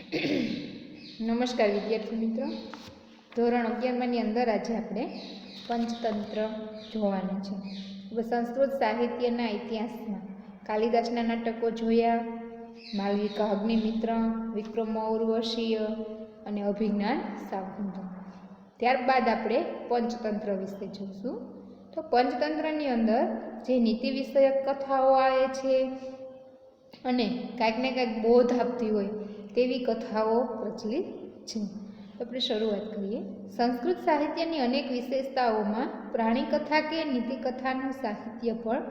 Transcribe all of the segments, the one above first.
નમસ્કાર વિદ્યાર્થી મિત્રો, ધોરણ 11ની અંદર આજે આપણે પંચતંત્ર જોવાના છે. સંસ્કૃત સાહિત્યના ઇતિહાસમાં કાલિદાસના નાટકો જોયા, માલવિકા અગ્નિમિત્ર, વિક્રમોર્વશીય અને અભિજ્ઞાન શાકુંતલમ. ત્યારબાદ આપણે પંચતંત્ર વિશે જોઈશું. તો પંચતંત્રની અંદર જે નીતિ વિષયક કથાઓ આવે છે અને કાંઈક ને કાંઈક બોધ આપતી હોય તેવી કથાઓ પ્રચલિત છે. આપણે શરૂઆત કરીએ. સંસ્કૃત સાહિત્યની અનેક વિશેષતાઓમાં પ્રાણી કથા કે નીતિ કથાનું સાહિત્ય પણ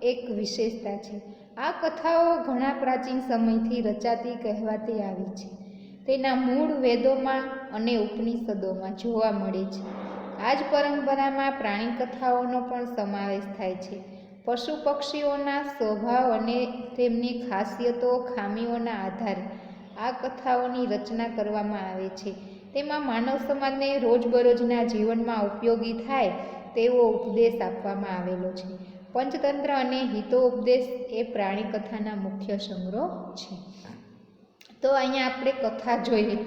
એક વિશેષતા છે. આ કથાઓ ઘણા પ્રાચીન સમયથી રચાતી કહેવાતી આવી છે. તેના મૂળ વેદોમાં અને ઉપનિષદોમાં જોવા મળે છે. આ જ પરંપરામાં પ્રાણી કથાઓનો પણ સમાવેશ થાય છે. પશુ પક્ષીઓના સ્વભાવ અને તેમની ખાસિયતો ખામીઓના આધારે આ કથાઓની રચના કરવામાં આવે છે. તેમાં માનવ સમાજને રોજબરોજના જીવનમાં ઉપયોગી થાય તેવો ઉપદેશ આપવામાં આવેલો છે. પંચતંત્ર અને હિતોપદેશ એ પ્રાણી કથાના મુખ્ય સંગ્રહ છે. તો અહીંયા આપણે કથા જોઈએ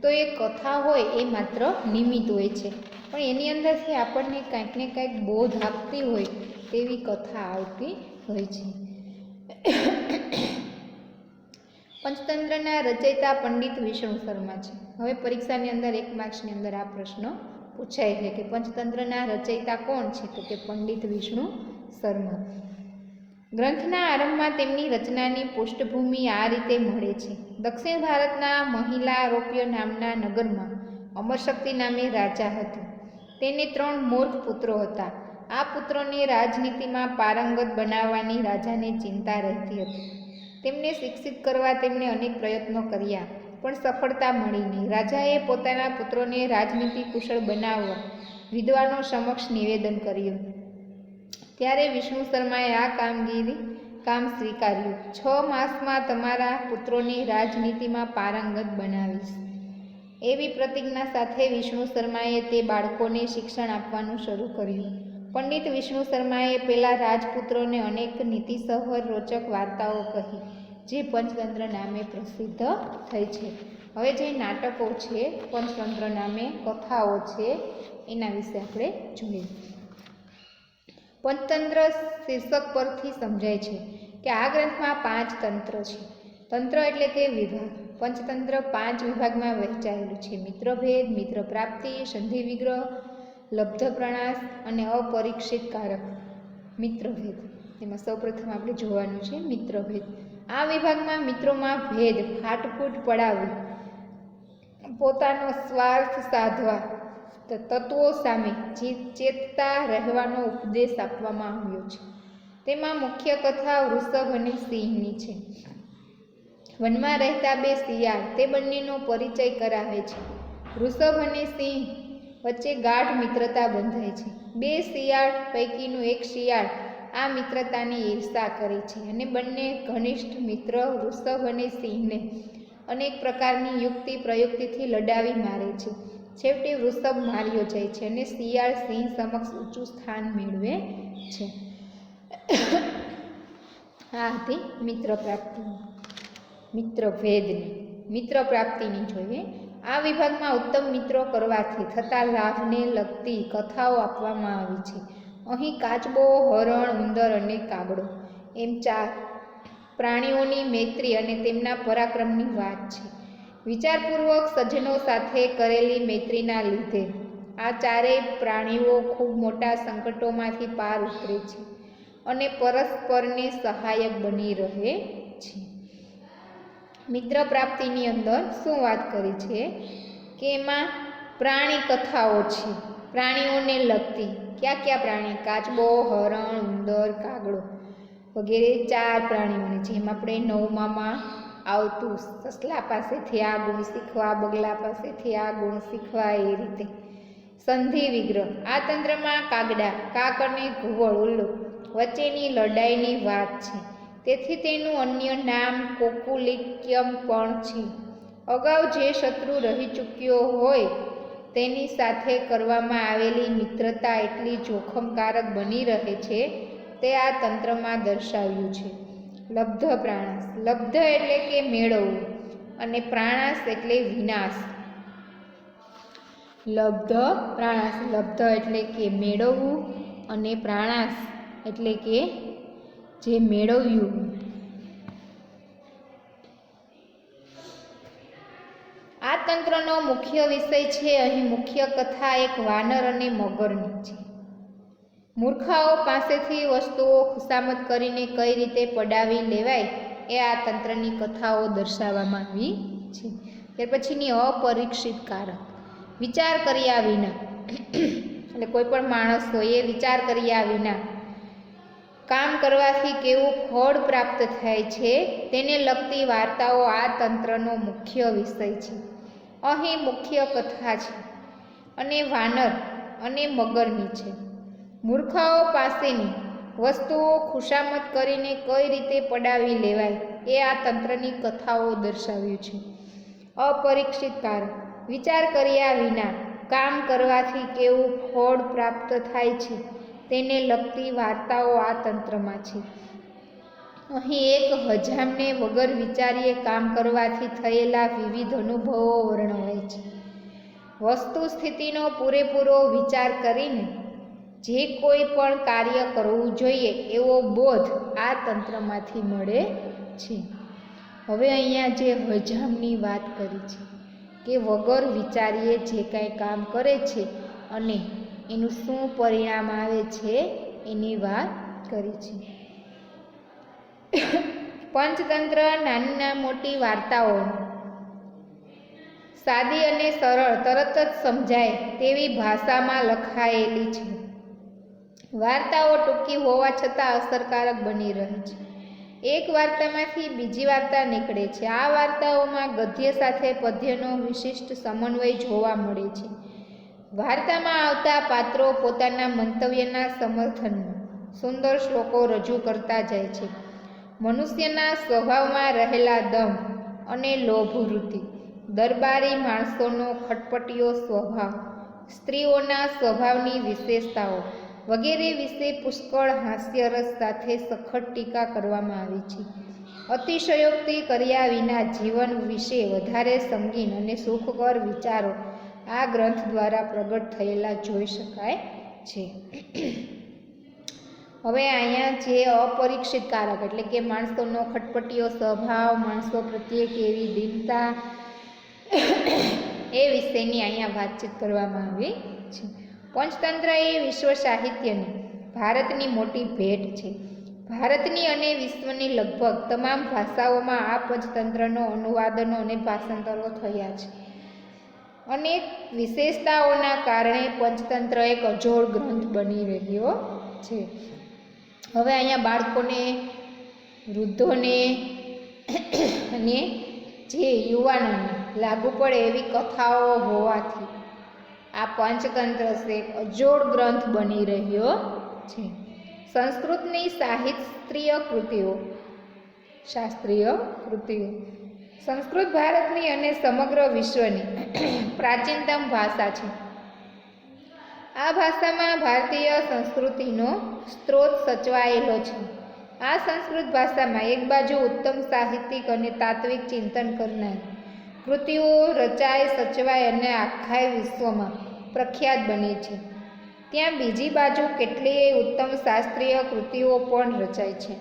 તો એ કથા હોય એ માત્ર નિમિત્ત હોય છે, પણ એની અંદરથી આપણને કાંઈક ને કાંઈક બોધ આપતી હોય તેવી કથા આવતી હોય છે. પંચતંત્રના રચયિતા પંડિત વિષ્ણુ શર્મા છે. હવે પરીક્ષાની અંદર 1 માર્ક્સની અંદર આ પ્રશ્ન પૂછાય છે કે પંચતંત્રના રચયિતા કોણ છે? તો કે પંડિત વિષ્ણુ શર્મા. ગ્રંથના આરંભમાં તેમની રચનાની પૃષ્ઠભૂમિ આ રીતે મળે છે. દક્ષિણ ભારતના મહિલારોપ્ય નામના નગરમાં અમરશક્તિ નામે રાજા હતો. તેને 3 મૂર્ખ પુત્રો હતા. આ પુત્રોને રાજનીતિમાં પારંગત બનાવવાની રાજાને ચિંતા રહેતી હતી. તેમને શિક્ષિત કરવા તેમણે અનેક પ્રયત્નો કર્યા, પણ સફળતા મળી નહીં. રાજાએ પોતાના પુત્રોને રાજનીતિ કુશળ બનાવવા વિદ્વાનો સમક્ષ નિવેદન કર્યું. ત્યારે વિષ્ણુ શર્માએ આ કામ સ્વીકાર્યું. 6 માસમાં તમારા પુત્રોને રાજનીતિમાં પારંગત બનાવીશ. એવી પ્રતિજ્ઞા સાથે વિષ્ણુ શર્માએ તે બાળકોને શિક્ષણ આપવાનું શરૂ કર્યું. પંડિત વિષ્ણુ શર્માએ પેલા રાજપુત્રોને અનેક નીતિસભર રોચક વાર્તાઓ કહી, જે પંચતંત્ર નામે પ્રસિદ્ધ થઈ છે. હવે જે નાટકો છે, પંચતંત્ર નામે કથાઓ છે, એના વિશે આપણે જોઈએ. પંચતંત્ર શીર્ષક પરથી સમજાય છે કે આ ગ્રંથમાં 5 તંત્ર છે. તંત્ર એટલે કે વિભાગ. પંચતંત્ર 5 વિભાગમાં વહેંચાયેલું છે: મિત્રભેદ, મિત્ર પ્રાપ્તિ, સંધિ વિગ્રહ, લબ્ધ પ્રણાસ અને અપરીક્ષિત કારક. મિત્રભેદ એમાં સૌપ્રથમ આપણે જોવાનું છે મિત્રભેદ. આ વિભાગમાં મિત્રોમાં ભેદ, ફાટફૂટ પડાવવી, પોતાનો સ્વાર્થ સાધવા, તત્વો સામે ચેતતા રહેવાનો ઉપદેશ આપવામાં આવ્યો છે. તેમાં મુખ્ય કથા વૃષભ અને સિંહની છે. વનમાં રહેતા 2 શિયાળ તે બંનેનો પરિચય કરાવે છે. વૃષભ અને સિંહ વચ્ચે ગાઢ મિત્રતા બંધાય છે. 2 શિયાળ પૈકીનું એક શિયાળ આ મિત્રતાની ઈર્ષા કરે છે અને બંને ઘનિષ્ઠ મિત્ર વૃષભ અને સિંહને અનેક પ્રકારની યુક્તિ પ્રયુક્તિથી લડાવી મારે છે. છેવટે વૃષભ માર્યો જાય છે અને શિયાળ સિંહ સમક્ષ ઊંચું સ્થાન મેળવે છે. આ હતી મિત્ર પ્રાપ્તિની. મિત્ર પ્રાપ્તિની જોઈએ. આ વિભાગમાં ઉત્તમ મિત્રો કરવાથી થતા લાભને લગતી કથાઓ આપવામાં આવી છે. અહીં કાચબો, હરણ, ઉંદર અને કાગડો એમ 4 પ્રાણીઓની મૈત્રી અને તેમના પરાક્રમની વાત છે. વિચારપૂર્વક સજ્જનો સાથે કરેલી મૈત્રીના લીધે આ 4 પ્રાણીઓ ખૂબ મોટા સંકટોમાંથી પાર ઉતરે છે અને પરસ્પરને સહાયક બની રહે છે. મિત્ર પ્રાપ્તિની અંદર શું વાત કરી છે કે એમાં પ્રાણી કથાઓ છે, પ્રાણીઓને લગતી. કયા પ્રાણી? કાચબો, હરણ, ઉંદર, કાગડો વગેરે 4 પ્રાણીઓને. જેમ આપણે 9માં આવતું સસલા પાસેથી આ ગુણ શીખવા, બગલા પાસેથી આ ગુણ શીખવા, એ રીતે. સંધિ વિગ્રહ. આ તંત્રમાં કાગડા, કાક અને ઘુવડ ઉલ્લુ વચ્ચેની લડાઈની વાત છે. તેથી તેનું અન્ય નામ કોકુલિક્યમ પણ છે. અગાઉ જે શત્રુ રહી ચૂક્યો હોય તેની સાથે કરવામાં આવેલી મિત્રતા એટલી જોખમકારક બની રહે છે તે આ તંત્રમાં દર્શાવ્યું છે. લબ્ધ પ્રાણાસ. લબ્ધ એટલે કે મેળવવું. અને પ્રાણાસ એટલે વિનાશ. લબ્ધ પ્રાણાસ, લબ્ધ એટલે કે મેળવવું અને પ્રાણાસ એટલે કે જે મેળવ્યું. આ તંત્રનો મુખ્ય વિષય છે. અહીં મુખ્ય કથા એક વાનર અને મગરની છે. મૂર્ખાઓ પાસેથી વસ્તુઓ ખુશામત કરીને કઈ રીતે પડાવી લેવાય એ આ તંત્રની કથાઓ દર્શાવવામાં આવી છે. ત્યાર પછીની અપરીક્ષિત કારક, વિચાર કર્યા વિના એટલે કોઈ પણ માણસ હોય એ વિચાર કર્યા વિના કામ કરવાથી કેવું ફળ પ્રાપ્ત થાય છે તેને લગતી વાર્તાઓ આ તંત્રનો મુખ્ય વિષય છે. અહીં મુખ્ય કથા છે અને વાનર અને મગરની છે. મૂર્ખાઓ પાસેની વસ્તુઓ ખુશામત કરીને કઈ રીતે પડાવી લેવાય એ આ તંત્રની કથાઓ દર્શાવ્યું છે. અપરીક્ષિત કારણ, વિચાર કર્યા વિના કામ કરવાથી કેવું ફળ પ્રાપ્ત થાય છે તેને લગતી વાર્તાઓ આ તંત્રમાં છે. અહીં એક હજામને વગર વિચારીએ કામ કરવાથી થયેલા વિવિધ અનુભવો વર્ણવાય છે. વસ્તુ સ્થિતિનો પૂરેપૂરો વિચાર કરીને જે કોઈ પણ કાર્ય કરવું જોઈએ એવો બોધ આ તંત્રમાંથી મળે છે. હવે અહીંયા જે હજામની વાત કરી છે કે વગર વિચારીએ જે કાંઈ કામ કરે છે અને એનું શું પરિણામ આવે છે એની વાત કરી છે. પંચતંત્ર નાની મોટી વાર્તાઓ સાદી અને સરળ તરત જ સમજાય તેવી ભાષામાં લખાયેલી છે. વાર્તાઓ ટૂંકી હોવા છતાં અસરકારક બની રહે છે. એક વાર્તામાંથી બીજી વાર્તા નીકળે છે. આ વાર્તાઓમાં ગદ્ય સાથે પદ્યનો વિશિષ્ટ સમન્વય જોવા મળે છે. વાર્તામાં આવતા પાત્રો પોતાના મંતવ્યના સમર્થનમાં સુંદર શ્લોકો રજૂ કરતા જાય છે. મનુષ્યના સ્વભાવમાં રહેલા દંભ અને લોભવૃત્તિ, દરબારી માણસોનો ખટપટીયો સ્વભાવ, સ્ત્રીઓના સ્વભાવની વિશેષતાઓ વગેરે વિશે પુષ્કળ હાસ્યરસ સાથે સખત ટીકા કરવામાં આવી છે. અતિશયોક્તિ કર્યા વિના જીવન વિશે વધારે સંગીન અને સુખકર વિચારો આ ગ્રંથ દ્વારા પ્રગટ થયેલા જોઈ શકાય છે. હવે અહીંયા જે અપરીક્ષિત કારક એટલે કે માણસોનો ખટપટીયો સ્વભાવ, માણસો પ્રત્યે કેવી દીનતા એ વિશેની અહીંયા વાતચીત કરવામાં આવી છે. પંચતંત્ર એ વિશ્વ સાહિત્યની ભારતની મોટી ભેટ છે. ભારતની અને વિશ્વની લગભગ તમામ ભાષાઓમાં આ પંચતંત્રનો અનુવાદનો અને ભાષાંતરો થયા છે. અનેક વિશેષતાઓના કારણે પંચતંત્ર એક અજોડ ગ્રંથ બની રહ્યો છે. હવે અહીંયા બાળકોને, વૃદ્ધોને અને જે યુવાનોને લાગુ પડે એવી કથાઓ હોવાથી આ પંચતંત્ર છે એક અજોડ ગ્રંથ બની રહ્યો છે. સંસ્કૃતની શાસ્ત્રીય કૃતિઓ સંસ્કૃત ભારતની અને સમગ્ર વિશ્વની પ્રાચીનતમ ભાષા છે. આ ભાષામાં ભારતીય સંસ્કૃતિનો સ્ત્રોત સચવાયેલો છે. આ સંસ્કૃત ભાષામાં એક બાજુ ઉત્તમ સાહિત્યિક અને તાત્વિક ચિંતન કરનાર કૃતિઓ રચાય, સચવાય અને આખા વિશ્વમાં પ્રખ્યાત બની છે, ત્યાં બીજી બાજુ કેટલીય ઉત્તમ શાસ્ત્રીય કૃતિઓ પણ રચાય છે.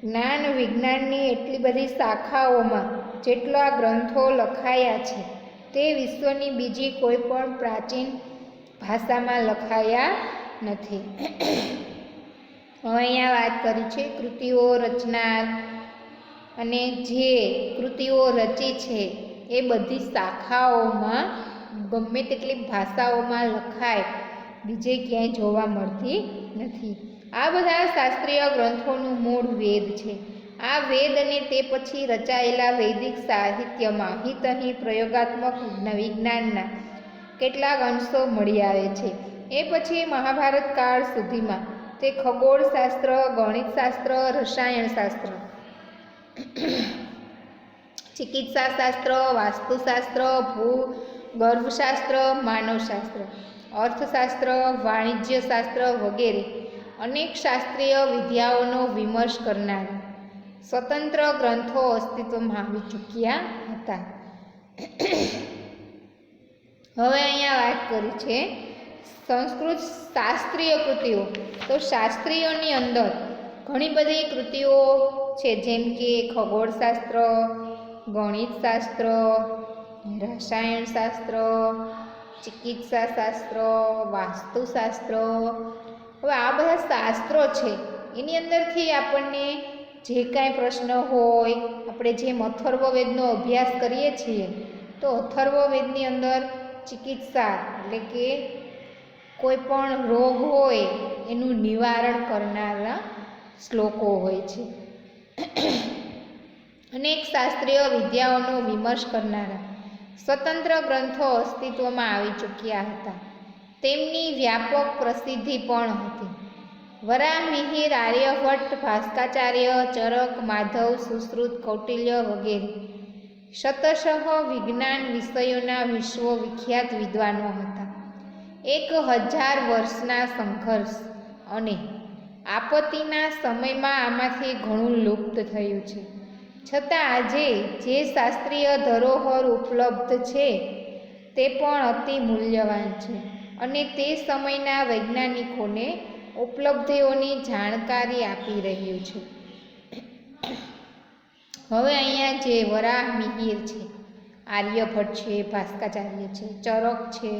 જ્ઞાન વિજ્ઞાનની એટલી બધી શાખાઓમાં જેટલા ગ્રંથો લખાયા છે તે વિશ્વની બીજી કોઈ પણ પ્રાચીન ભાષામાં લખાયા નથી. અહીંયા વાત કરી છે કૃતિઓ રચનાર, અને જે કૃતિઓ રચી છે એ બધી શાખાઓમાં ગમે તેટલી ભાષાઓમાં લખાય, બીજે ક્યાંય જોવા મળતી નથી. આ બધા શાસ્ત્રીય ગ્રંથોનું મૂળ વેદ છે. આ વેદ અને તે પછી રચાયેલા વૈદિક સાહિત્યમાં અહીં પ્રયોગાત્મક વિજ્ઞાનના કેટલાક અંશો મળી આવે છે. એ પછી મહાભારત કાળ સુધીમાં તે ખગોળશાસ્ત્ર, ગણિતશાસ્ત્ર, રસાયણશાસ્ત્ર, ચિકિત્સાશાસ્ત્ર, વાસ્તુશાસ્ત્ર, ભૂગર્ભશાસ્ત્ર, માનવશાસ્ત્ર, અર્થશાસ્ત્ર, વાણિજ્યશાસ્ત્ર વગેરે અનેક શાસ્ત્રીય વિદ્યાઓનો વિમર્શ કરનારા સ્વતંત્ર ગ્રંથો અસ્તિત્વમાં આવી ચૂક્યા હતા. હવે અહીંયા વાત કરી છે સંસ્કૃત શાસ્ત્રીય કૃતિઓ. તો શાસ્ત્રીઓની અંદર ઘણી બધી કૃતિઓ છે, જેમ કે ખગોળશાસ્ત્ર, ગણિતશાસ્ત્ર, રસાયણશાસ્ત્ર, ચિકિત્સા શાસ્ત્ર, વાસ્તુશાસ્ત્ર. હવે આ બધા શાસ્ત્રો છે, એની અંદરથી આપણને જે કાંઈ પ્રશ્ન હોય, આપણે જેમ અથર્વવેદનો અભ્યાસ કરીએ છીએ તો અથર્વવેદની અંદર ચિકિત્સા એટલે કે કોઈ પણ રોગ હોય એનું નિવારણ કરનારા શ્લોકો હોય છે. અનેક શાસ્ત્રીય વિદ્યાઓનો વિમર્શ કરનારા સ્વતંત્ર ગ્રંથો અસ્તિત્વમાં આવી ચૂક્યા હતા. તેમની વ્યાપક પ્રસિદ્ધિ પણ હતી. વરાહમિહિર, આર્યભટ્ટ, ભાસ્કરાચાર્ય, ચરક, માધવ, સુશ્રુત, કૌટિલ્ય વગેરે શતશઃ વિજ્ઞાન વિષયોના વિશ્વવિખ્યાત વિદ્વાનો હતા. 1000 વર્ષના સંઘર્ષ અને આપત્તિના સમયમાં આમાંથી ઘણું લુપ્ત થયું છે. છતાં આજે જે શાસ્ત્રીય ધરોહર ઉપલબ્ધ છે તે પણ અતિ મૂલ્યવાન છે અને તે સમયના વૈજ્ઞાનિકોને ઉપલબ્ધિઓની જાણકારી આપી રહ્યું છે. હવે અહીંયા જે વરાહમિહિર છે, આર્યભટ્ટ છે, ભાસ્કરાચાર્ય છે, ચરક છે,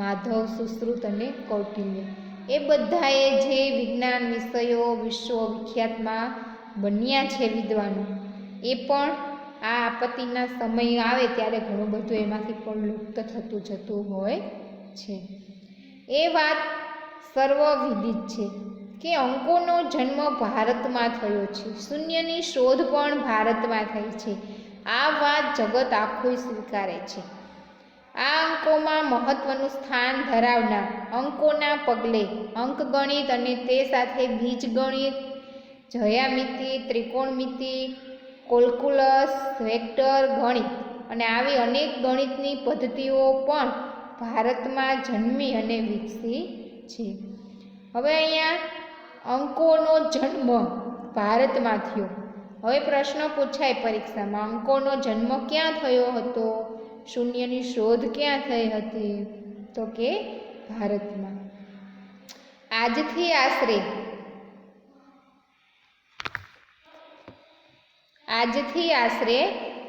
માધવ, સુશ્રુત અને કૌટિલ્ય, એ બધાએ જે વિજ્ઞાન વિષયો વિશ્વવિખ્યાતમાં બન્યા છે વિદ્વાનો, એ પણ આ આપત્તિના સમય આવે ત્યારે ઘણું બધું એમાંથી પણ લુપ્ત થતું જતું હોય છે. એ વાત સર્વવિદિત છે કે અંકોનો જન્મ ભારતમાં થયો છે. શૂન્યની શોધ પણ ભારતમાં થઈ છે. આ વાત જગત આખું સ્વીકારે છે. આ અંકોમાં મહત્વનું સ્થાન ધરાવનાર અંકોના પગલે અંકગણિત અને તે સાથે બીજગણિત, જ્યામિતિ, ત્રિકોણમિતિ, કેલ્ક્યુલસ, વેક્ટર ગણિત અને આવી અનેક ગણિતની પદ્ધતિઓ પણ ભારતમાં જન્મી અને વિકસી છે. હવે અહીંયા અંકોનો જન્મ ભારતમાં થયો. હવે પ્રશ્ન પૂછાય પરીક્ષામાં, અંકોનો જન્મ ક્યાં થયો હતો? શૂન્યની શોધ ક્યાં થઈ હતી? તો કે ભારતમાં. આજથી આશરે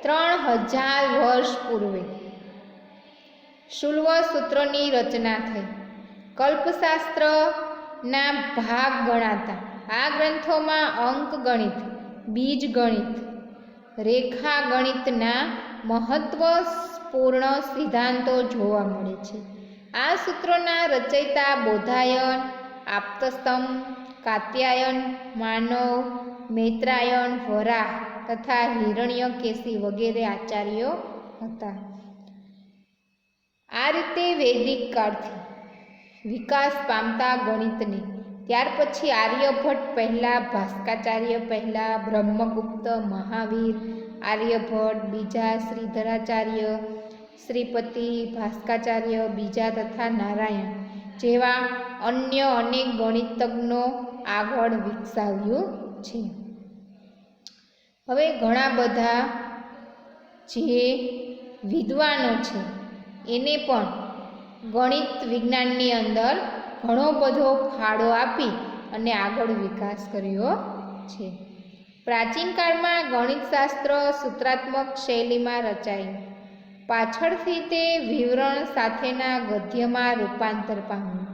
3000 વર્ષ પૂર્વે શુલ્વ સૂત્રોની રચના થઈ. કલ્પશાસ્ત્રના ભાગ ગણાતા આ ગ્રંથોમાં અંકગણિત, બીજગણિત, રેખાગણિતના મહત્વપૂર્ણ સિદ્ધાંતો જોવા મળે છે. આ સૂત્રોના રચયિતા બોધાયન, આપતસ્તંભ, કાત્યાયન, માનવ, મૈત્રાયન, વરાહ તથા હિરણ્યકેશી વગેરે આચાર્યો હતા. આ રીતે વૈદિક કાળથી વિકાસ પામતા ગણિતને ત્યાર પછી આર્યભટ્ટ પહેલાં, ભાસ્કરાચાર્ય પહેલાં, બ્રહ્મગુપ્ત, મહાવીર, આર્યભટ્ટ બીજા, શ્રીધરાચાર્ય, શ્રીપતિ, ભાસ્કરાચાર્ય બીજા તથા નારાયણ જેવા અન્ય અનેક ગણિતજ્ઞો આગળ વિકસાવ્યું છે. હવે ઘણા બધા જે વિદ્વાનો છે એને પણ ગણિત વિજ્ઞાનની અંદર ઘણો બધો ફાળો આપી અને આગળ વિકાસ કર્યો છે. પ્રાચીન કાળમાં ગણિતશાસ્ત્ર સૂત્રાત્મક શૈલીમાં રચાયું. પાછળથી તે વિવરણ સાથેના ગદ્યમાં રૂપાંતર પામ્યું.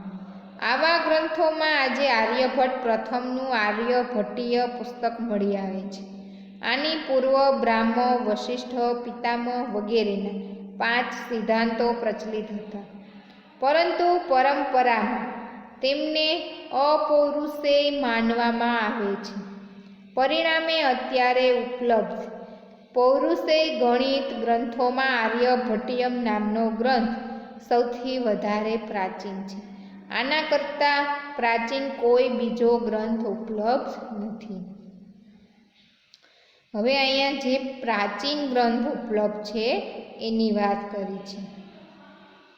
આવા ગ્રંથોમાં આજે આર્યભટ્ટ પ્રથમનું આર્યભટ્ટીય પુસ્તક મળી આવે છે. આની પૂર્વ બ્રાહ્મ, વશિષ્ઠ, પિતામહ વગેરેના 5 સિદ્ધાંતો પ્રચલિત હતા, પરંતુ પરંપરામાં તેમને અપૌરુષેય માનવામાં આવે છે. પરિણામે અત્યારે ઉપલબ્ધ પૌરુષેય ગણિત ગ્રંથોમાં આર્યભટ્ટીયમ નામનો ગ્રંથ સૌથી વધારે પ્રાચીન છે. આના કરતાં પ્રાચીન કોઈ બીજો ગ્રંથ ઉપલબ્ધ નથી. હવે અહીંયા જે પ્રાચીન ગ્રંથ ઉપલબ્ધ છે એની વાત કરી છે.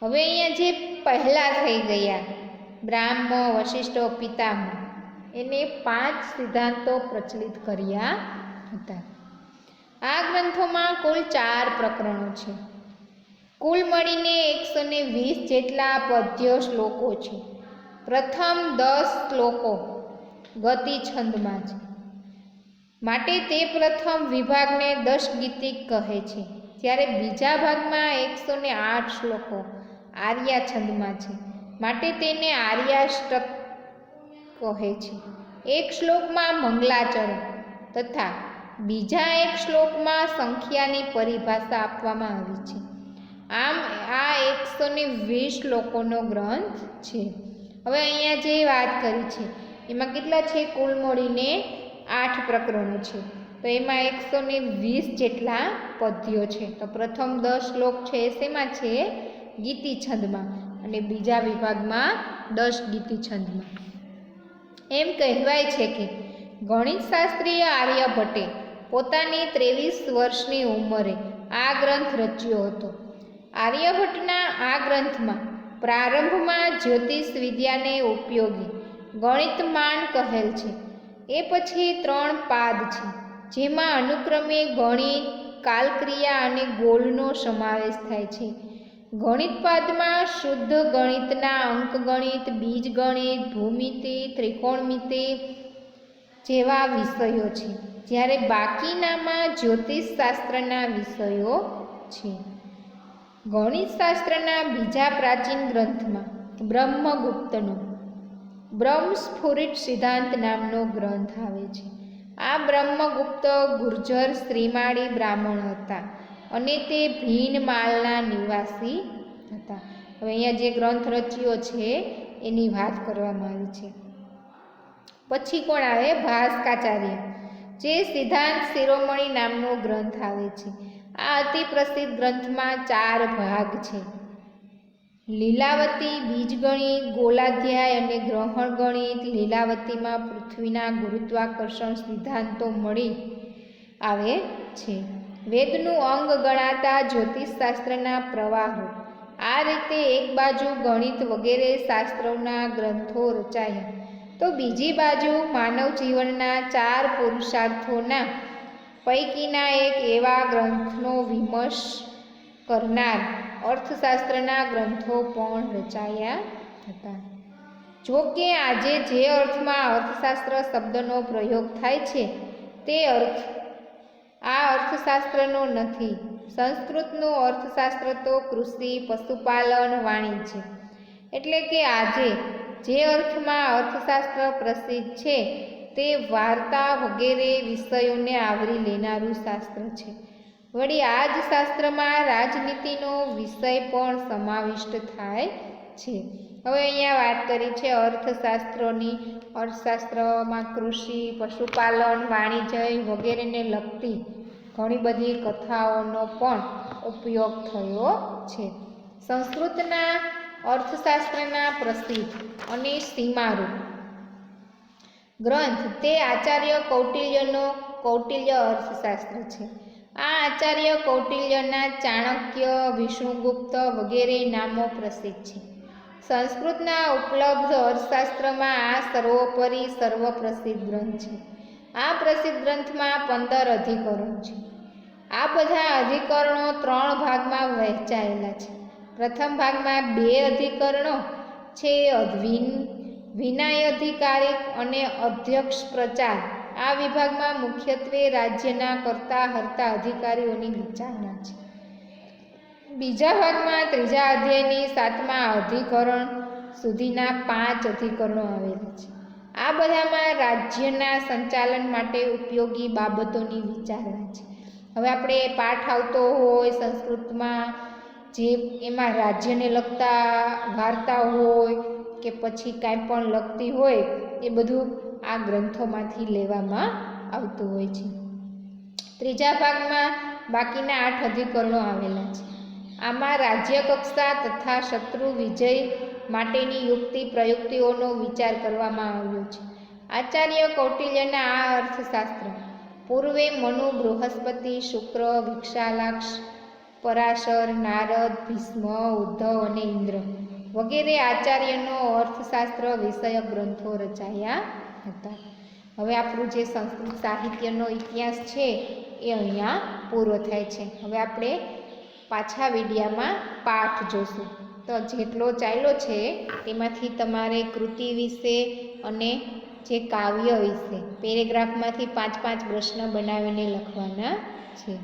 હવે અહીંયા જે પહેલાં થઈ ગયા બ્રાહ્મ, વશિષ્ઠ, પિતામહ, એને 5 સિદ્ધાંતો પ્રચલિત કર્યા હતા. આ ગ્રંથોમાં કુલ 4 પ્રકરણો છે. કુલ મળીને 120 જેટલા પદ્ય શ્લોકો છે. પ્રથમ 10 શ્લોકો ગતિ છંદમાં છે, માટે તે પ્રથમ વિભાગને દશગીતિક કહે છે. જ્યારે બીજા ભાગમાં 108 શ્લોકો આર્યા છંદમાં છે, માટે તેને આર્યાષ્ટક કહે છે. એક શ્લોકમાં મંગલાચરણ તથા બીજા એક શ્લોકમાં સંખ્યાની પરિભાષા આપવામાં આવી છે. આમ આ 120 શ્લોકોનો ગ્રંથ છે. હવે અહીંયા જે વાત કરી છે એમાં કેટલા છે? કુલ મળીને 8 પ્રકરણો છે, તો એમાં 120 જેટલા પદ્યો છે. તો પ્રથમ 10 શ્લોક છે શેમાં છે? ગીતિ છંદમાં, અને બીજા વિભાગમાં 10 ગીતિ છંદમાં. એમ કહેવાય છે કે ગણિતશાસ્ત્રીય આર્યભટ્ટે પોતાની 23 વર્ષની ઉંમરે આ ગ્રંથ રચ્યો હતો. આર્યભટ્ટના આ ગ્રંથમાં પ્રારંભમાં જ્યોતિષ વિદ્યાને ઉપયોગી ગણિતમાન કહેલ છે. એ પછી 3 પાદ છે, જેમાં અનુક્રમે ગણિત, કાલક્રિયા અને ગોળનો સમાવેશ થાય છે. ગણિત પાદમાં શુદ્ધ ગણિતના અંકગણિત, બીજગણિત, ભૂમિતિ, ત્રિકોણમિતિ જેવા વિષયો છે, જ્યારે બાકીનામાં જ્યોતિષશાસ્ત્રના વિષયો છે. ગણિતશાસ્ત્રના બીજા પ્રાચીન ગ્રંથમાં બ્રહ્મગુપ્તનો બ્રહ્મસ્ફુરિત સિદ્ધાંત નામનો ગ્રંથ આવે છે. આ બ્રહ્મગુપ્ત ગુર્જર શ્રીમાળી બ્રાહ્મણ હતા અને તે ભીનમાલના નિવાસી હતા. હવે અહીંયા જે ગ્રંથ રચ્યો છે એની વાત કરવામાં આવી છે. પછી કોણ આવે? ભાસ્કાચાર્ય, જે સિદ્ધાંત શિરોમણી નામનો ગ્રંથ આવે છે. આ અતિ પ્રસિદ્ધ ગ્રંથમાં 4 ભાગ છે: લીલાવતી, બીજગણિત, ગોલાધ્યાય અને ગ્રહણ ગણિત. લીલાવતીમાં પૃથ્વીના ગુરુત્વાકર્ષણ સિદ્ધાંતો મળી આવે છે. વેદનું અંગ ગણાતા જ્યોતિષશાસ્ત્રના પ્રવાહો. આ રીતે એક બાજુ ગણિત વગેરે શાસ્ત્રોના ગ્રંથો રચાયા, તો બીજી બાજુ માનવ જીવનના 4 પુરુષાર્થોના પૈકીના એક એવા ગ્રંથનો વિમર્શ કરનાર અર્થશાસ્ત્રના ગ્રંથો પણ રચાયા હતા. જો કે આજે જે અર્થમાં અર્થશાસ્ત્ર શબ્દનો પ્રયોગ થાય છે તે અર્થ આ અર્થશાસ્ત્રનો નથી. સંસ્કૃતનું અર્થશાસ્ત્ર તો કૃષિ, પશુપાલન, વાણિજ્ય, એટલે કે આજે જે અર્થમાં અર્થશાસ્ત્ર પ્રસિદ્ધ છે તે વાર્તા વગેરે વિષયોને આવરી લેનારું શાસ્ત્ર છે. વળી આ જ શાસ્ત્રમાં રાજનીતિનો વિષય પણ સમાવિષ્ટ થાય છે. હવે અહીંયા વાત કરી છે અર્થશાસ્ત્રોની. અર્થશાસ્ત્રમાં કૃષિ, પશુપાલન, વાણિજ્ય વગેરેને લગતી ઘણી બધી કથાઓનો પણ ઉપયોગ થયો છે. સંસ્કૃતના અર્થશાસ્ત્રના પ્રસિદ્ધ અને સીમારૂપ ગ્રંથ તે આચાર્ય કૌટિલ્યનો કૌટિલ્ય અર્થશાસ્ત્ર છે. આ આચાર્ય કૌટિલ્યના ચાણક્ય, વિષ્ણુગુપ્ત વગેરે નામો પ્રસિદ્ધ છે. સંસ્કૃતના ઉપલબ્ધ અર્થશાસ્ત્રમાં આ સર્વોપરી સર્વપ્રસિદ્ધ ગ્રંથ છે. આ પ્રસિદ્ધ ગ્રંથમાં 15 અધિકરણો છે. આ બધા અધિકરણો 3 ભાગમાં વહેંચાયેલા છે. પ્રથમ ભાગમાં 2 અધિકરણો છે: વિનયાધિકારિક અને અધ્યક્ષ પ્રચાર. આ વિભાગમાં મુખ્યત્વે રાજ્યના કરતા હર્તા અધિકારીઓની વિચારણા છે. બીજા ભાગમાં 3જા અધ્યાયની 7મા અધિકરણ સુધીના 5 અધિકરણો આવેલા છે. આ બધામાં રાજ્યના સંચાલન માટે ઉપયોગી બાબતોની વિચારણા છે. હવે આપણે પાઠ આવતો હોય સંસ્કૃતમાં, જે એમાં રાજ્યને લગતા વાર્તા હોય કે પછી કાંઈ પણ લગતી હોય એ બધું આ ગ્રંથોમાંથી લેવામાં આવતું હોય છે. 3જા ભાગમાં બાકીના 8 અધિકરણો આવેલા છે. આમાં રાજ્ય કક્ષા તથા શત્રુ વિજય માટેની યુક્તિ પ્રયુક્તિઓનો વિચાર કરવામાં આવ્યો છે. આચાર્ય કૌટિલ્યના આ અર્થશાસ્ત્ર પૂર્વે મનુ, બૃહસ્પતિ, શુક્ર, વિક્ષાલાક્ષ, પરાશર, નારદ, ભીષ્મ, ઉદ્ધવ અને ઇન્દ્ર વગેરે આચાર્યનો અર્થશાસ્ત્ર વિષયક ગ્રંથો રચાયા હતા. હવે આપણું જે સંસ્કૃત સાહિત્યનો ઇતિહાસ છે એ અહીંયા પૂરો થાય છે. હવે આપણે પાછા વિડીયામાં પાઠ જોશું. તો જેટલો ચાલ્યો છે તેમાંથી તમારે કૃતિ વિશે અને જે કાવ્ય વિશે પેરેગ્રાફમાંથી 5-5 પ્રશ્ન બનાવીને લખવાના છે.